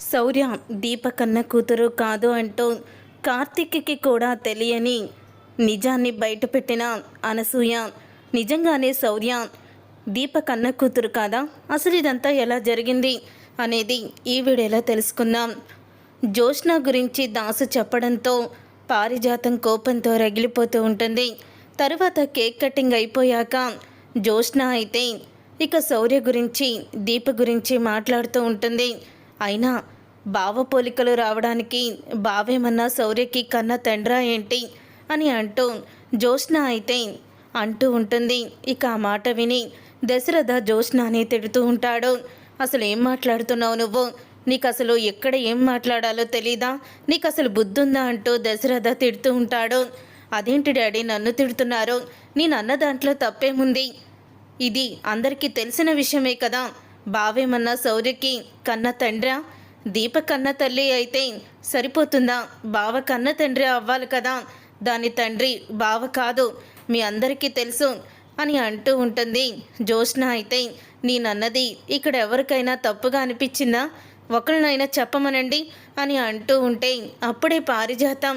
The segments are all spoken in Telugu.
శౌర్య దీప కన్న కూతురు కాదు అంటూ కార్తీక్కి కూడా తెలియని నిజాన్ని బయటపెట్టిన అనసూయ నిజంగానే శౌర్య దీప కన్న కూతురు కాదా? అసలు ఇదంతా ఎలా జరిగింది అనేది ఈ వీడియోలో తెలుసుకుందాం. జోష్న గురించి దాసు చెప్పడంతో పారిజాతం కోపంతో రగిలిపోతూ ఉంటుంది. తరువాత కేక్ కటింగ్ అయిపోయాక జోష్న అయితే ఇక శౌర్య గురించి దీప గురించి మాట్లాడుతూ ఉంటుంది. అయినా బావ పోలికలు రావడానికి బావేమన్నా శౌర్యకి కన్న తండ్రా ఏంటి అని అంటూ జోష్న అయితే అంటూ ఉంటుంది. ఇక ఆ మాట విని దశరథ జోష్నాని తిడుతూ ఉంటాడు. అసలు ఏం మాట్లాడుతున్నావు నువ్వు? నీకు అసలు ఎక్కడ ఏం మాట్లాడాలో తెలీదా? నీకు అసలు బుద్ధుందా అంటూ దశరథ తిడుతూ ఉంటాడు. అదేంటి డాడీ నన్ను తిడుతున్నారు? నేను అన్న దాంట్లో తప్పేముంది? ఇది అందరికీ తెలిసిన విషయమే కదా. బావేమన్నా శౌర్యకి కన్న తండ్రా? దీప కన్న తల్లి అయితే సరిపోతుందా? బావ కన్న తండ్రి అవ్వాలి కదా. దాని తండ్రి బావ కాదు, మీ అందరికీ తెలుసు అని అంటూ ఉంటుంది. జోష్న అయితే నేనన్నది ఇక్కడ ఎవరికైనా తప్పుగా అనిపించిందా? ఒకరినైనా చెప్పమనండి అని అంటూ ఉంటే అప్పుడే పారిజాతం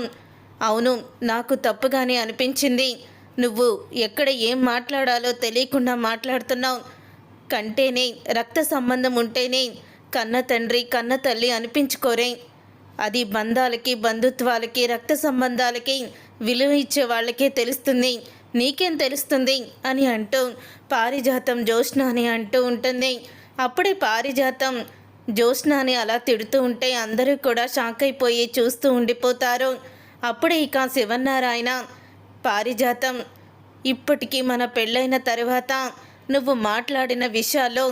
అవును నాకు తప్పుగానే అనిపించింది. నువ్వు ఎక్కడ ఏం మాట్లాడాలో తెలియకుండా మాట్లాడుతున్నావు. కంటేనే రక్త సంబంధం ఉంటేనే కన్న తండ్రి కన్న తల్లి అనిపించుకోరే. అది బంధాలకి బంధుత్వాలకి రక్త సంబంధాలకి విలువ ఇచ్చే వాళ్ళకే తెలుస్తుంది. నీకేం తెలుస్తుంది అని అంటూ పారిజాతం జోష్న అని అంటూ ఉంటుంది. అప్పుడే పారిజాతం జోష్నాని అలా తిడుతూ ఉంటే అందరూ కూడా షాక్ అయిపోయి చూస్తూ ఉండిపోతారు. అప్పుడే ఇక శివన్నారాయణ పారిజాతం ఇప్పటికీ మన పెళ్ళైన తర్వాత నువ్వు మాట్లాడిన విషయాల్లో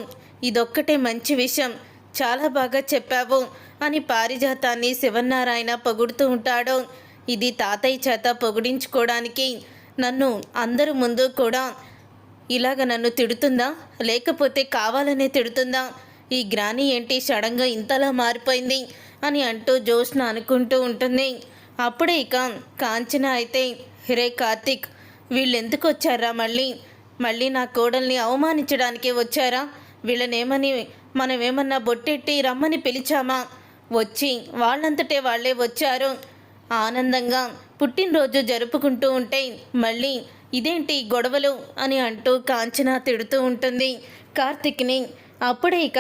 ఇదొక్కటే మంచి విషయం, చాలా బాగా చెప్పావు అని పారిజాతాన్ని శివన్నారాయణ పొగుడుతూ ఉంటాడు. ఇది తాతయ్య చేత పొగిడించుకోవడానికి నన్ను అందరి ముందు కూడా ఇలాగ నన్ను తిడుతుందా, లేకపోతే కావాలనే తిడుతుందా? ఈ గ్రాని ఏంటి సడన్గా ఇంతలా మారిపోయింది అని అంటూ జోష్న అనుకుంటూ ఉంటుంది. అప్పుడే ఇక కాంచన అయితే రే కార్తీక్ వీళ్ళెందుకు వచ్చారా? మళ్ళీ నా కోడల్ని అవమానించడానికి వచ్చారా? వీళ్ళనేమని మనమేమన్నా బొట్టెట్టి రమ్మని పిలిచామా? వచ్చి వాళ్ళంతటే వాళ్ళే వచ్చారు. ఆనందంగా పుట్టినరోజు జరుపుకుంటూ ఉంటే మళ్ళీ ఇదేంటి గొడవలు అని అంటూ కాంచన తిడుతూ ఉంటుంది కార్తీక్ని. అప్పుడే ఇక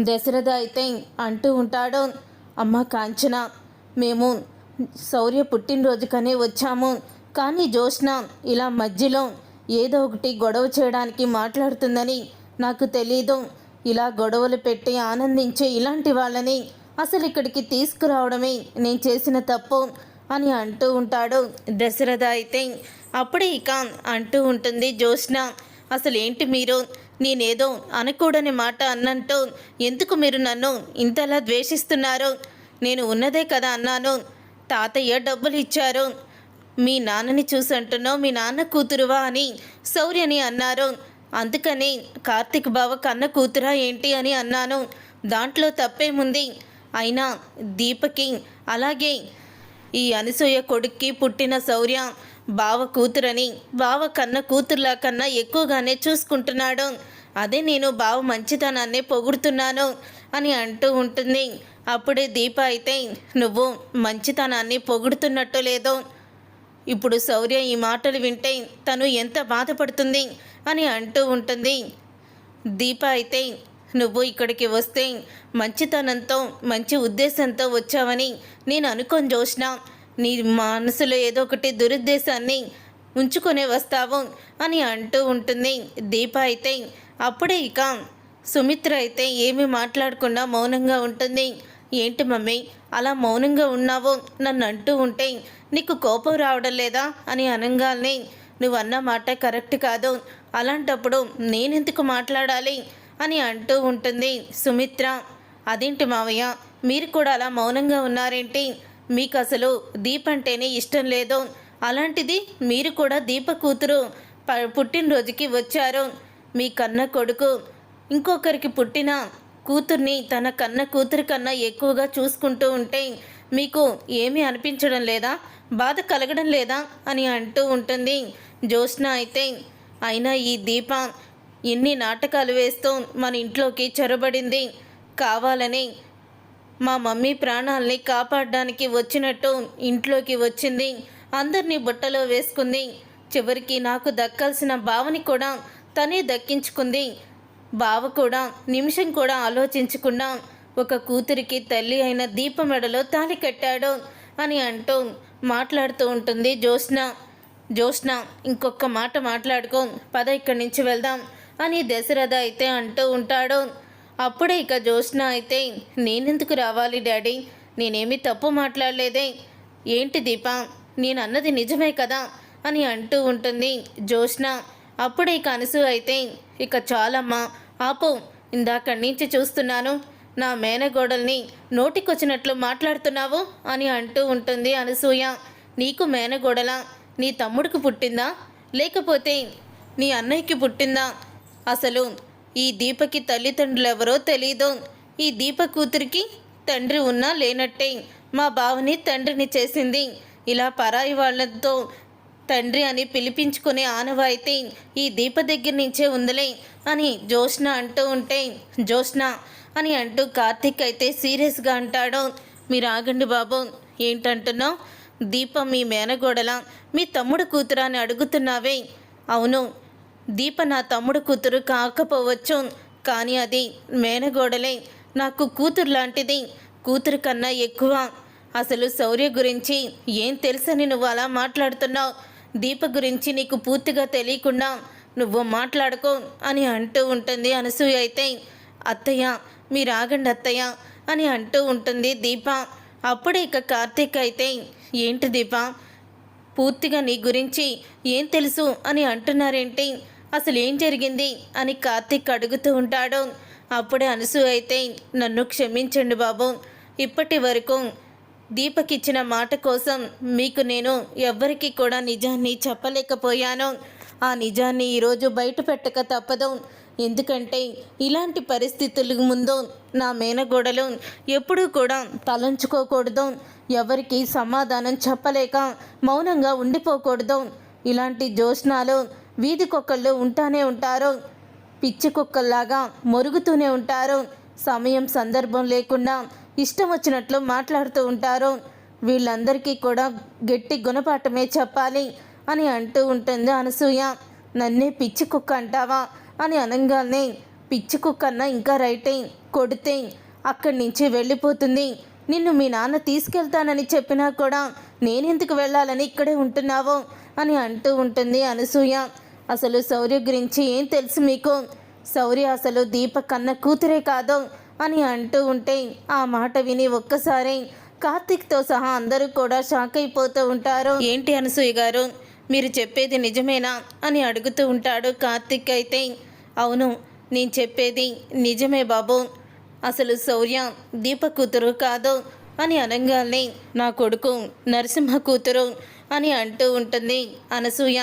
దశరథ అయితే అంటూ ఉంటాడు, అమ్మ కాంచన మేము శౌర్య పుట్టినరోజుకనే వచ్చాము, కానీ జోష్న ఇలా మధ్యలో ఏదో ఒకటి గొడవ చేయడానికి మాట్లాడుతుందని నాకు తెలీదు. ఇలా గొడవలు పెట్టి ఆనందించే ఇలాంటి వాళ్ళని అసలు ఇక్కడికి తీసుకురావడమే నేను చేసిన తప్పు అని అంటూ ఉంటాడు దశరథ అయితే. అప్పుడే ఇక అంటూ ఉంటుంది జోష్న, అసలు ఏంటి మీరు? నేనేదో అనకూడని మాట అన్నంటూ ఎందుకు మీరు నన్ను ఇంతలా ద్వేషిస్తున్నారు? నేను ఉన్నదే కదా అన్నాను. తాతయ్య డబ్బులు ఇచ్చారు, మీ నాన్నని చూసి అంటున్నావు మీ నాన్న కూతురువా అని శౌర్యని అన్నారు. అందుకని కార్తీక్ బావ కన్న కూతురా ఏంటి అని అన్నాను. దాంట్లో తప్పేముంది? అయినా దీపకి అలాగే ఈ అనసూయ కొడుక్కి పుట్టిన శౌర్య బావ కూతురని బావ కన్న కూతురులా కన్నా ఎక్కువగానే చూసుకుంటున్నాడు. అదే నేను బావ మంచితనాన్నే పొగుడుతున్నాను అని అంటూ ఉంటుంది. అప్పుడే దీప అయితే నువ్వు మంచితనాన్ని పొగుడుతున్నట్టు లేదో, ఇప్పుడు శౌర్య ఈ మాటలు వింటే తను ఎంత బాధపడుతుంది అని అంటూ ఉంటుంది. దీప అయితే నువ్వు ఇక్కడికి వస్తే మంచితనంతో మంచి ఉద్దేశంతో వచ్చావని నేను అనుకొని జోష్న, నీ మనసులో ఏదో ఒకటి దురుద్దేశాన్ని ఉంచుకొని వస్తావు అని అంటూ ఉంటుంది దీప అయితే. అప్పుడే ఇక సుమిత్ర అయితే ఏమీ మాట్లాడకుండా మౌనంగా ఉంటుంది. ఏంటి మమ్మీ అలా మౌనంగా ఉన్నావు? నన్ను అంటూ ఉంటే నీకు కోపం రావడం లేదా అని అనగానే నువ్వు అన్న మాట కరెక్ట్ కాదు, అలాంటప్పుడు నేనెందుకు మాట్లాడాలి అని అంటూ ఉంటుంది సుమిత్ర. అదేంటి మావయ్య మీరు కూడా అలా మౌనంగా ఉన్నారేంటి? మీకు అసలు దీప అంటేనే ఇష్టం లేదు, అలాంటిది మీరు కూడా దీప కూతురు పుట్టినరోజుకి వచ్చారు. మీ కన్న కొడుకు ఇంకొకరికి పుట్టిన కూతుర్ని తన కన్న కూతురు కన్నా ఎక్కువగా చూసుకుంటూ ఉంటే మీకు ఏమీ అనిపించడం లేదా? బాధ కలగడం లేదా అని అంటూ ఉంటుంది జోష్న అయితే. అయినా ఈ దీప ఎన్ని నాటకాలు వేస్తూ మన ఇంట్లోకి చొరబడింది, కావాలని మా మమ్మీ ప్రాణాల్ని కాపాడడానికి వచ్చినట్టు ఇంట్లోకి వచ్చింది, అందరినీ బుట్టలో వేసుకుంది. చివరికి నాకు దక్కాల్సిన బావని కూడా తనే దక్కించుకుంది. బావ కూడా నిమిషం కూడా ఆలోచించకుండా ఒక కూతురికి తల్లి అయిన దీప మెడలో తాళి కట్టాడు అని అంటూ మాట్లాడుతూ ఉంటుంది జ్యోత్స్న. జ్యోత్స్న, ఇంకొక మాట మాట్లాడుకో, పద ఇక్కడి నుంచి వెళ్దాం అని దశరథ అయితే అంటూ ఉంటాడు. అప్పుడే ఇక జ్యోత్స్న అయితే, నేనెందుకు రావాలి డాడీ, నేనేమీ తప్పు మాట్లాడలేదే, ఏంటి దీప, నేను అన్నది నిజమే కదా అని అంటూ ఉంటుంది జ్యోత్స్న. అప్పుడే ఇక అనసు అయితే, ఇక చాలమ్మా ఆపు, ఇందాకడి నుంచి చూస్తున్నాను నా మేనగోడల్ని నోటికొచ్చినట్లు మాట్లాడుతున్నావు అని అంటూ ఉంటుంది అనసూయ. నీకు మేనగోడలా? నీ తమ్ముడికి పుట్టిందా, లేకపోతే నీ అన్నయ్యకి పుట్టిందా? అసలు ఈ దీపకి తల్లిదండ్రులు ఎవరో తెలీదు. ఈ దీప కూతురికి తండ్రి ఉన్నా లేనట్టే మా బావని తండ్రిని చేసింది. ఇలా పరాయి వాళ్ళతో తండ్రి అని పిలిపించుకునే ఆనవాయితీ ఈ దీప దగ్గర నుంచే ఉందిలే అని జ్యోత్స్న అంటూ ఉంటే, జ్యోత్స్న అని అంటూ కార్తీక్ అయితే సీరియస్గా అంటాడు. మీరు ఆగండి బాబు, ఏంటంటున్నావు? దీప మీ మేనగోడలా, మీ తమ్ముడు కూతురా అని అడుగుతున్నావే? అవును, దీప నా తమ్ముడు కూతురు కాకపోవచ్చు, కానీ అది మేనగోడలే, నాకు కూతురు లాంటిది, కూతురు కన్నా ఎక్కువ. అసలు శౌర్య గురించి ఏం తెలుసని నువ్వు అలా మాట్లాడుతున్నావు? దీప గురించి నీకు పూర్తిగా తెలియకుండా నువ్వు మాట్లాడుకో అని అంటూ ఉంటుంది అనసూయ అయితే. అత్తయ్య మీరు ఆగండి అత్తయ్య అని అంటూ ఉంటుంది దీప. అప్పుడే ఇక కార్తీక్ అయితే, ఏంటి దీప, పూర్తిగా నీ గురించి ఏం తెలుసు అని అంటున్నారేంటి, అసలు ఏం జరిగింది అని కార్తీక్ అడుగుతూ ఉంటాడు. అప్పుడే అనసూయ అయితే, నన్ను క్షమించండి బాబు, ఇప్పటి వరకు దీపకిచ్చిన మాట కోసం మీకు నేను ఎవ్వరికీ కూడా నిజాన్ని చెప్పలేకపోయాను. ఆ నిజాన్ని ఈరోజు బయట పెట్టక తప్పదు. ఎందుకంటే ఇలాంటి పరిస్థితుల ముందు నా మేనగోడలు ఎప్పుడూ కూడా తలంచుకోకూడదు, ఎవరికి సమాధానం చెప్పలేక మౌనంగా ఉండిపోకూడదు. ఇలాంటి జ్యోత్స్నాలు వీధి కుక్కళ్ళు ఉంటానే ఉంటారు, పిచ్చి కుక్కల్లాగా మొరుగుతూనే ఉంటారు, సమయం సందర్భం లేకుండా ఇష్టం వచ్చినట్లు మాట్లాడుతూ ఉంటారు. వీళ్ళందరికీ కూడా గట్టి గుణపాఠమే చెప్పాలి అని అంటూ ఉంటుంది అనసూయ. నన్నే పిచ్చి కుక్క అంటావా అని అనగానే, పిచ్చి కుక్క అన్నా ఇంకా రైటే, కొడితే అక్కడి నుంచి వెళ్ళిపోతుంది. నిన్ను మీ నాన్న తీసుకెళ్తానని చెప్పినా కూడా నేనెందుకు వెళ్ళాలని ఇక్కడే ఉంటున్నావు అని అంటూ ఉంటుంది అనసూయ. అసలు శౌర్య గురించి ఏం తెలుసు మీకు? శౌర్య అసలు దీప కన్న కూతురే కాదు అని అంటూ ఉంటే ఆ మాట విని ఒక్కసారి కార్తీక్తో సహా అందరూ కూడా షాక్ అయిపోతూ ఉంటారు. ఏంటి అనసూయ గారు, మీరు చెప్పేది నిజమేనా అని అడుగుతూ ఉంటాడు కార్తీక్ అయితే. అవును, నేను చెప్పేది నిజమే బాబు, అసలు శౌర్య దీప కూతురు కాదు అని అనగానే, నా కొడుకు నరసింహ కూతురు అని అంటూ ఉంటుంది అనసూయ.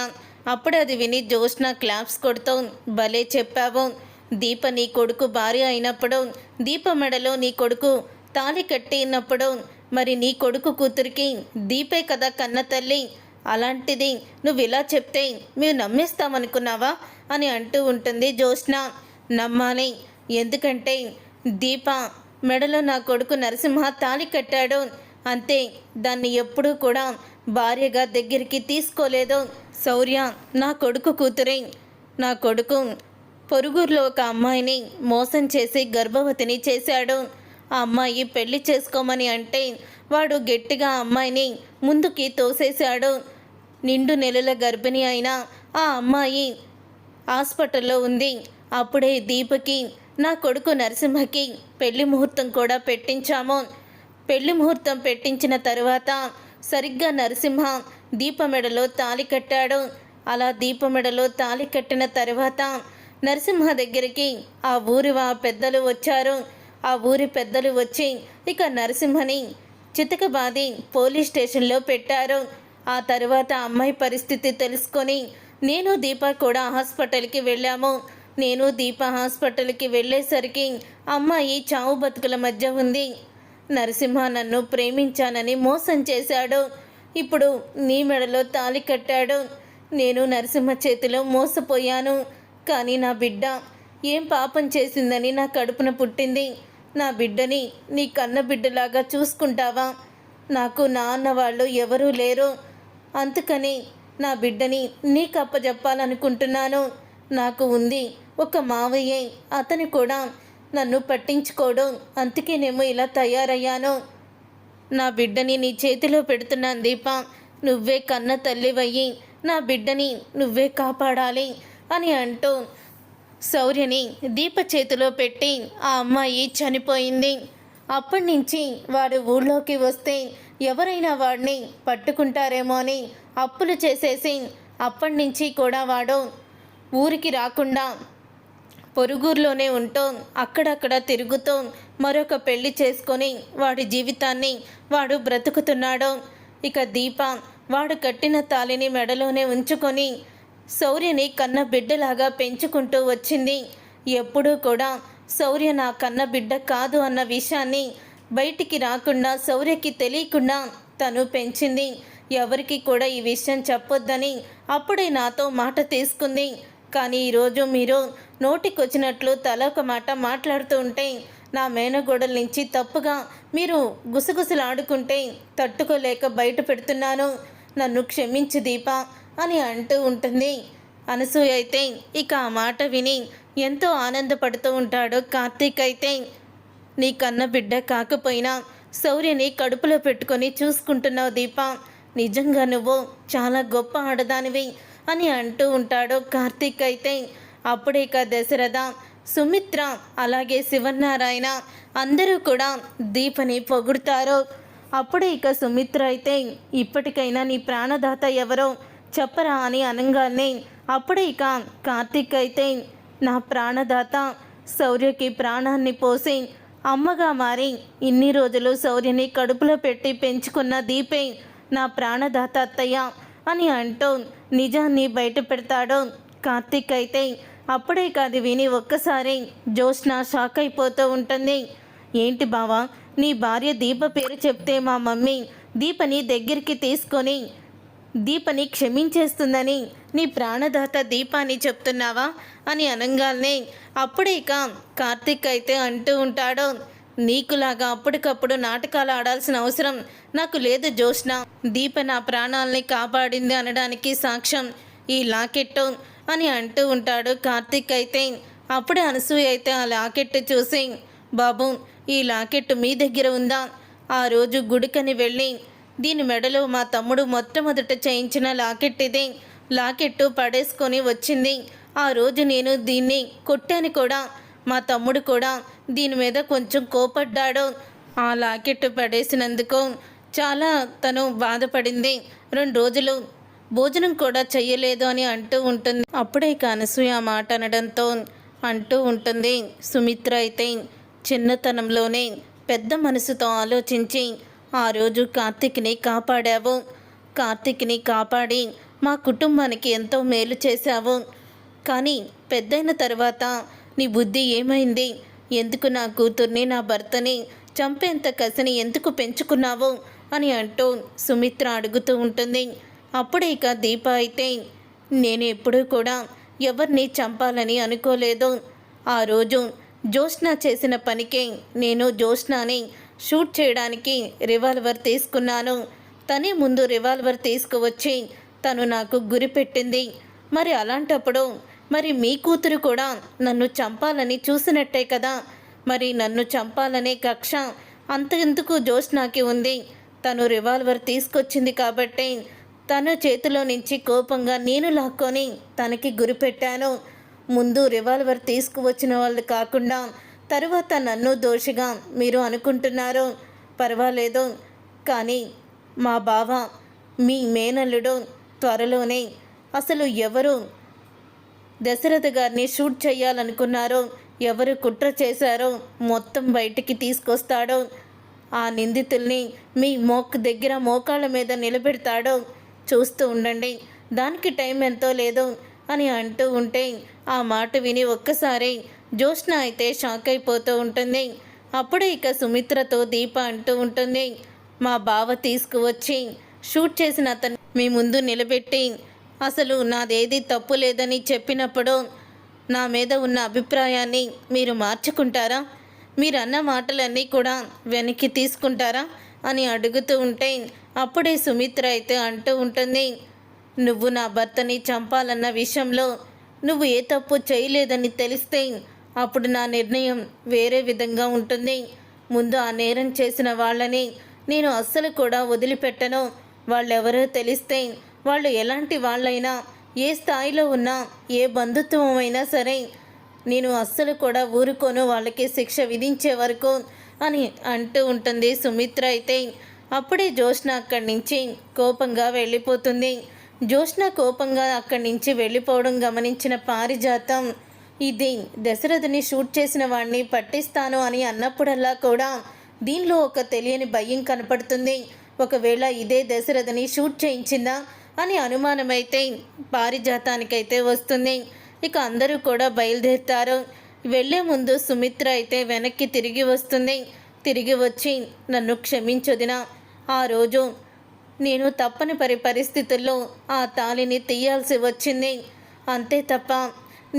అప్పుడు అది విని జ్యోత్స్న క్లాప్స్ కొడుతూ, భలే చెప్పావు, దీప నీ కొడుకు భార్య అయినప్పుడు, దీప మెడలో నీ కొడుకు తాళి కట్టినప్పుడు మరి నీ కొడుకు కూతురికి దీపే కదా కన్న తల్లి, అలాంటిది నువ్వు ఇలా చెప్తే మేము నమ్మేస్తామనుకున్నావా అని అంటూ ఉంటుంది జ్యోత్స్న. నమ్మాలి, ఎందుకంటే దీప మెడలో నా కొడుకు నరసింహ తాళి కట్టాడు అంతే, దాన్ని ఎప్పుడూ కూడా భార్యగా దగ్గరికి తీసుకోలేదు. శౌర్య నా కొడుకు కూతురే, నా కొడుకు పొరుగురులో ఒక అమ్మాయిని మోసం చేసి గర్భవతిని చేశాడు. ఆ అమ్మాయి పెళ్లి చేసుకోమని అంటే వాడు గట్టిగా అమ్మాయిని ముందుకి తోసేశాడు. నిండు నెలల గర్భిణి అయిన ఆ అమ్మాయి హాస్పిటల్లో ఉంది. అప్పుడే దీపకి నా కొడుకు నరసింహకి పెళ్లి ముహూర్తం కూడా పెట్టించాము. పెళ్లి ముహూర్తం పెట్టించిన తరువాత సరిగ్గా నరసింహ దీప మెడలో తాళి కట్టాడు. అలా దీప మెడలో తాళి కట్టిన తర్వాత నరసింహ దగ్గరికి ఆ ఊరి పెద్దలు వచ్చారు. ఆ ఊరి పెద్దలు వచ్చి ఇక నరసింహని చితకబాది పోలీస్ స్టేషన్లో పెట్టారు. ఆ తర్వాత అమ్మాయి పరిస్థితి తెలుసుకొని నేను దీప కూడా హాస్పిటల్కి వెళ్ళాము. నేను దీప హాస్పిటల్కి వెళ్ళేసరికి అమ్మాయి చావు బతుకుల మధ్య ఉంది. నరసింహ నన్ను ప్రేమించానని మోసం చేశాడు. ఇప్పుడు నీ మెడలో తాళి కట్టాడు. నేను నరసింహ చేతిలో మోసపోయాను. కానీ నా బిడ్డ ఏం పాపం చేసిందని నా కడుపున పుట్టింది. నా బిడ్డని నీ కన్న బిడ్డలాగా చూసుకుంటావా? నాకు నా అన్న వాళ్ళు ఎవరూ లేరు, అందుకని నా బిడ్డని నీకు అప్పజెప్పాలనుకుంటున్నాను. నాకు ఉంది ఒక మావయ్యే, అతను కూడా నన్ను పట్టించుకోడు, అందుకేనేమో ఇలా తయారయ్యాను. నా బిడ్డని నీ చేతిలో పెడుతున్నాను దీప, నువ్వే కన్న తల్లివయ్యి నా బిడ్డని నువ్వే కాపాడాలి అని అంటూ శౌర్యని దీప చేతిలో పెట్టి ఆ అమ్మాయి చనిపోయింది. అప్పటి నుంచి వాడు ఊళ్ళోకి వస్తే ఎవరైనా వాడిని పట్టుకుంటారేమో అని అప్పులు చేసేసి అప్పటి నుంచి కూడా వాడు ఊరికి రాకుండా పొరుగురులోనే ఉంటూ అక్కడక్కడ తిరుగుతూ మరొక పెళ్లి చేసుకొని వాడి జీవితాన్ని వాడు బ్రతుకుతున్నాడు. ఇక దీప వాడు కట్టిన తాళిని మెడలోనే ఉంచుకొని శౌర్యని కన్న బిడ్డలాగా పెంచుకుంటూ వచ్చింది. ఎప్పుడూ కూడా శౌర్య నా కన్న బిడ్డ కాదు అన్న విషయాన్ని బయటికి రాకుండా, శౌర్యకి తెలియకుండా తను పెంచింది. ఎవరికి కూడా ఈ విషయం చెప్పొద్దని అప్పుడే నాతో మాట తీసుకుంది. కానీ ఈరోజు మీరు నోటికొచ్చినట్లు తల ఒక మాట మాట్లాడుతూ ఉంటే, నా మేనగోడల నుంచి తప్పుగా మీరు గుసగుసలాడుకుంటే తట్టుకోలేక బయట పెడుతున్నాను, నన్ను క్షమించు దీప అని అంటూ ఉంటుంది. అనసూయ అయితే ఇక ఆ మాట విని ఎంతో ఆనందపడుతూ ఉంటాడు. కార్తీక్ అయితే నీ కన్న బిడ్డ కాకపోయినా శౌర్యని కడుపులో పెట్టుకొని చూసుకుంటున్నావు దీప, నిజంగా నువ్వు చాలా గొప్ప ఆడదానివి అని అంటూ ఉంటాడు. కార్తీక్ అయితే అప్పుడే ఇక దశరథ, సుమిత్ర, అలాగే శివనారాయణ అందరూ కూడా దీపని పొగుడుతారు. అప్పుడే ఇక సుమిత్ర అయితే ఇప్పటికైనా నీ ప్రాణదాత ఎవరో చెప్పరా అని అనగానే అప్పుడే ఇక కార్తీక్ అయితే నా ప్రాణదాత శౌర్యకి ప్రాణాన్ని పోసి అమ్మగా మారి ఇన్ని రోజులు శౌర్యని కడుపులో పెట్టి పెంచుకున్న దీపే నా ప్రాణదాత అత్తయ్య అని అంటూ నిజాన్ని బయట పెడతాడు. కార్తీక్ అయితే అప్పుడే కాదు విని ఒక్కసారి జ్యోత్స్న షాక్ అయిపోతూ ఉంటుంది. ఏంటి బావా, నీ భార్య దీప పేరు చెప్తే మా మమ్మీ దీపని దగ్గరికి తీసుకొని దీపని క్షమించేస్తుందని నీ ప్రాణదాత దీపాన్ని చెప్తున్నావా అని అనగానే అప్పుడే ఇక కార్తీక్ అయితే అంటూ ఉంటాడు, నీకులాగా అప్పటికప్పుడు నాటకాలు ఆడాల్సిన అవసరం నాకు లేదు జ్యోత్స్న, దీప నా ప్రాణాలని కాపాడింది అనడానికి సాక్ష్యం ఈ లాకెట్టు అని అంటూ ఉంటాడు కార్తీక్ అయితే. అప్పుడే అనసూయ అయితే ఆ లాకెట్టు చూసి, బాబు ఈ లాకెట్టు మీ దగ్గర ఉందా? ఆ రోజు గుడికని వెళ్ళి దీని మెడలో మా తమ్ముడు మొట్టమొదట చేయించిన లాకెట్ ఇది, లాకెట్టు పడేసుకొని వచ్చింది. ఆ రోజు నేను దీన్ని కొట్టాను కూడా, మా తమ్ముడు కూడా దీని మీద కొంచెం కోపడ్డాడు. ఆ లాకెట్టు పడేసినందుకు చాలా తను బాధపడింది. 2 రోజులు భోజనం కూడా చెయ్యలేదు అని అంటూ ఉంటుంది. అప్పుడే ఇక అనసూయ మాట అనడంతో అంటూ ఉంటుంది. సుమిత్ర అయితే చిన్నతనంలోనే పెద్ద మనసుతో ఆలోచించి ఆ రోజు కార్తీక్ని కాపాడావు, కార్తీక్ని కాపాడి మా కుటుంబానికి ఎంతో మేలు చేశావు. కానీ పెద్దయిన తర్వాత నీ బుద్ధి ఏమైంది? ఎందుకు నా కూతుర్ని నా భర్తని చంపేంత కసిని ఎందుకు పెంచుకున్నావు అని అంటూ సుమిత్ర అడుగుతూ ఉంటుంది. అప్పుడే ఇక దీప అయితే నేను ఎప్పుడూ కూడా ఎవరిని చంపాలని అనుకోలేదు. ఆ రోజు జ్యోత్స్న చేసిన పనికే నేను జ్యోత్స్నని షూట్ చేయడానికి రివాల్వర్ తీసుకున్నాను. తనే ముందు రివాల్వర్ తీసుకువచ్చి తను నాకు గురి పెట్టింది. మరి అలాంటప్పుడు మరి మీ కూతురు కూడా నన్ను చంపాలని చూసినట్టే కదా. మరి నన్ను చంపాలనే కక్ష అంతెందుకు జ్యోత్స్నకి ఉంది. తను రివాల్వర్ తీసుకొచ్చింది కాబట్టి తన చేతిలో నుంచి కోపంగా నేను లాక్కొని తనకి గురిపెట్టాను. ముందు రివాల్వర్ తీసుకువచ్చిన వాళ్ళు కాకుండా తరువాత నన్ను దోషిగా మీరు అనుకుంటున్నారు. పర్వాలేదు, కానీ మా బావ మీ మేనల్లుడు త్వరలోనే అసలు ఎవరు దశరథ గారిని షూట్ చేయాలనుకున్నారో, ఎవరు కుట్ర చేశారో మొత్తం బయటికి తీసుకొస్తాడో, ఆ నిందితుల్ని మీ దగ్గర మోకాళ్ళ మీద నిలబెడతాడో. చూస్తూ ఉండండి, దానికి టైం ఎంతో లేదు అని అంటూ ఉంటే ఆ మాట విని ఒక్కసారి జ్యోత్స్న అయితే షాక్ అయిపోతూ ఉంటుంది. అప్పుడే ఇక సుమిత్రతో దీప అంటూ ఉంటుంది, మా బావ తీసుకువచ్చి షూట్ చేసిన అతను మీ ముందు నిలబెట్టి అసలు నాదేది తప్పు లేదని చెప్పినప్పుడు నా మీద ఉన్న అభిప్రాయాన్ని మీరు మార్చుకుంటారా? మీరన్న మాటలన్నీ కూడా వెనక్కి తీసుకుంటారా అని అడుగుతూ ఉంటే అప్పుడే సుమిత్ర అయితే అంటూ ఉంటుంది, నువ్వు నా భర్తని చంపాలన్న విషయంలో నువ్వు ఏ తప్పు చేయలేదని తెలిస్తే అప్పుడు నా నిర్ణయం వేరే విధంగా ఉంటుంది. ముందు ఆ నేరం చేసిన వాళ్ళని నేను అస్సలు కూడా వదిలిపెట్టను. వాళ్ళెవరో తెలిస్తే వాళ్ళు ఎలాంటి వాళ్ళైనా, ఏ స్థాయిలో ఉన్నా, ఏ బంధుత్వం అయినా సరే నేను అస్సలు కూడా ఊరుకోను వాళ్ళకి శిక్ష విధించే వరకు అని అంటూ ఉంటుంది సుమిత్ర అయితే. అప్పుడే జ్యోత్స్న అక్కడి నుంచి కోపంగా వెళ్ళిపోతుంది. జ్యోత్స్న కోపంగా అక్కడి నుంచి వెళ్ళిపోవడం గమనించిన పారిజాతం, ఇది దశరథని షూట్ చేసిన వాడిని పట్టిస్తాను అని అన్నప్పుడల్లా కూడా దీనిలో ఒక తెలియని భయం కనపడుతుంది. ఒకవేళ ఇదే దశరథని షూట్ చేయించిందా అని అనుమానమైతే పారిజాతానికైతే వస్తుంది. ఇక అందరూ కూడా బయలుదేరుతారు. వెళ్ళే ముందు సుమిత్ర అయితే వెనక్కి తిరిగి వస్తుంది. తిరిగి వచ్చి, నన్ను క్షమించొదినా, ఆ రోజు నేను తప్పని పరిస్థితుల్లో ఆ తాళిని తీయాల్సి వచ్చింది. అంతే తప్ప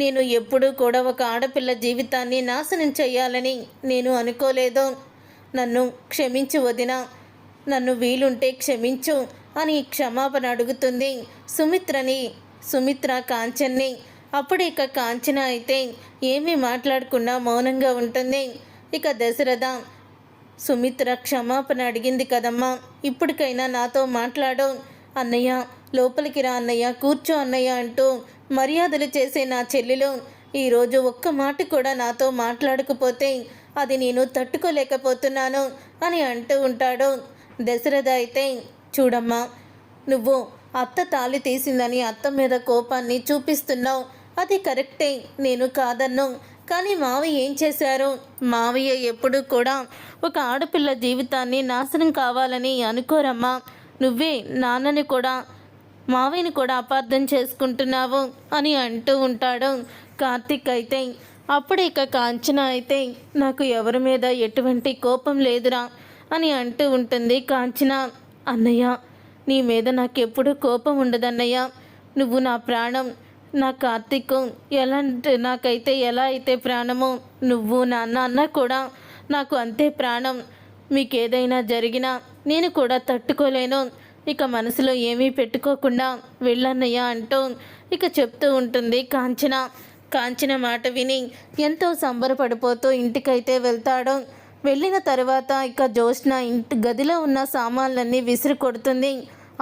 నేను ఎప్పుడూ కూడా ఒక ఆడపిల్ల జీవితాన్ని నాశనం చేయాలని నేను అనుకోలేదు. నన్ను క్షమించు వదినా, నన్ను వీలుంటే క్షమించు అని క్షమాపణ అడుగుతుంది సుమిత్ర కాంచన్ని. అప్పుడు ఇక కాంచన అయితే ఏమీ మాట్లాడకుండా మౌనంగా ఉంటుంది. ఇక దశరథ, సుమిత్ర క్షమాపణ అడిగింది కదమ్మా, ఇప్పటికైనా నాతో మాట్లాడు అన్నయ్య, లోపలికి రా అన్నయ్య, కూర్చో అన్నయ్య అంటూ మర్యాదలు చేసే నా చెల్లెలు ఈరోజు ఒక్క మాట కూడా నాతో మాట్లాడకపోతే అది నేను తట్టుకోలేకపోతున్నాను అని అంటూ ఉంటాడు. దశరథ అయితే, చూడమ్మా, నువ్వు అత్త తాళి తీసిందని అత్త మీద కోపాన్ని చూపిస్తున్నావు, అది కరెక్టే, నేను కాదన్ను. కానీ మావయ్య ఏం చేశారు? మావయ్య ఎప్పుడూ కూడా ఒక ఆడపిల్ల జీవితాన్ని నాశనం కావాలని అనుకోరమ్మా. నువ్వే నాన్నని కూడా మావయ్యని కూడా అపార్థం చేసుకుంటున్నావు అని అంటూ ఉంటాడు కార్తీక్ అయితే. అప్పుడు ఇక కాంచన అయితే, నాకు ఎవరి మీద ఎటువంటి కోపం లేదురా అని అంటూ ఉంటుంది. కాంచన, అన్నయ్య, నీ మీద నాకెప్పుడు కోపం ఉండదన్నయ్య, నువ్వు నా ప్రాణం, నా కార్తీక్ నాకైతే ఎలా అయితే ప్రాణమో నువ్వు నాన్న అన్న కూడా నాకు అంతే ప్రాణం. మీకేదైనా జరిగినా నేను కూడా తట్టుకోలేను. ఇక మనసులో ఏమీ పెట్టుకోకుండా వెళ్ళన్నయ్య అంటూ ఇక చెప్తూ ఉంటుంది కాంచన మాట విని ఎంతో సంబరపడిపోతూ ఇంటికైతే వెళ్తాడు. వెళ్ళిన తర్వాత ఇక జ్యోత్స్న ఇంటి గదిలో ఉన్న సామాన్లన్నీ విసిరి కొడుతుంది.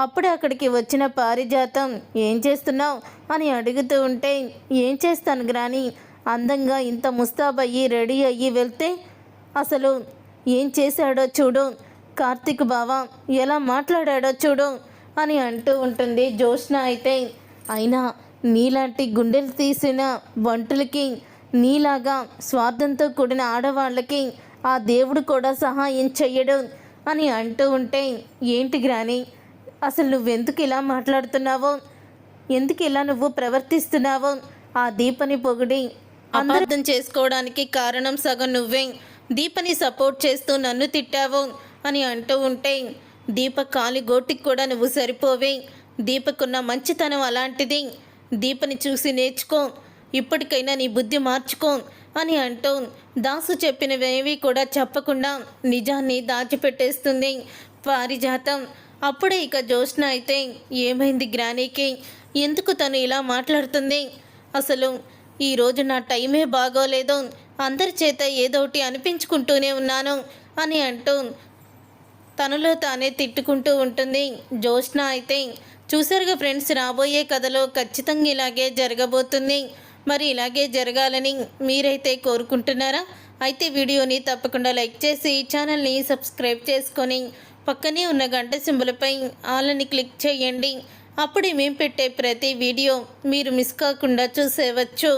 అప్పుడే అక్కడికి వచ్చిన పారిజాతం, ఏం చేస్తున్నావు అని అడుగుతూ ఉంటే, ఏం చేస్తాను గ్రాని, అందంగా ఇంత ముస్తాబయ్యి రెడీ అయ్యి వెళ్తే అసలు ఏం చేశాడో చూడు, కార్తీక్ బావ ఎలా మాట్లాడాడో చూడు అని అంటూ ఉంటుంది జ్యోత్స్న అయితే. అయినా నీలాంటి గుండెలు తీసిన వంటలకి, నీలాగా స్వార్థంతో కూడిన ఆడవాళ్ళకి ఆ దేవుడు కూడా సహాయం చెయ్యడు అని అంటూ ఉంటే, ఏంటి గ్రాని, అసలు నువ్వెందుకు ఇలా మాట్లాడుతున్నావో, ఎందుకు ఇలా నువ్వు ప్రవర్తిస్తున్నావో, ఆ దీపని పొగిడి అపార్థం చేసుకోవడానికి కారణం సగం నువ్వే. దీపని సపోర్ట్ చేస్తూ నన్ను తిట్టావు అని అంటూ ఉంటే, దీప కాలి గోటికి కూడా నువ్వు సరిపోవే. దీపకున్న మంచితనం అలాంటిది. దీపని చూసి నేర్చుకో, ఇప్పటికైనా నీ బుద్ధి మార్చుకో అని అంటూ దాసు చెప్పినవేవి కూడా చెప్పకుండా నిజాన్ని దాచిపెట్టేస్తుంది పారిజాతం. అప్పుడే ఇక జ్యోత్స్న అయితే, ఏమైంది గ్రానీకి, ఎందుకు తను ఇలా మాట్లాడుతుంది, అసలు ఈరోజు నా టైమే బాగోలేదు, అందరి చేత ఏదోటి అనిపించుకుంటూనే ఉన్నాను అని అంటూ తనలో తానే తిట్టుకుంటూ ఉంటుంది జ్యోత్స్న అయితే. చూసారుగా ఫ్రెండ్స్, రాబోయే కథలో ఖచ్చితంగా ఇలాగే జరగబోతుంది. మరి ఇలాగే జరగాలని మీరైతే కోరుకుంటున్నారా? అయితే వీడియోని తప్పకుండా లైక్ చేసి ఛానల్ని సబ్స్క్రైబ్ చేసుకొని పక్కనే ఉన్న గంట సింబల్పై ఆల్ అని క్లిక్ చేయండి. అప్పుడే మేము పెట్టే ప్రతి వీడియో మీరు మిస్ కాకుండా చూసేవచ్చు.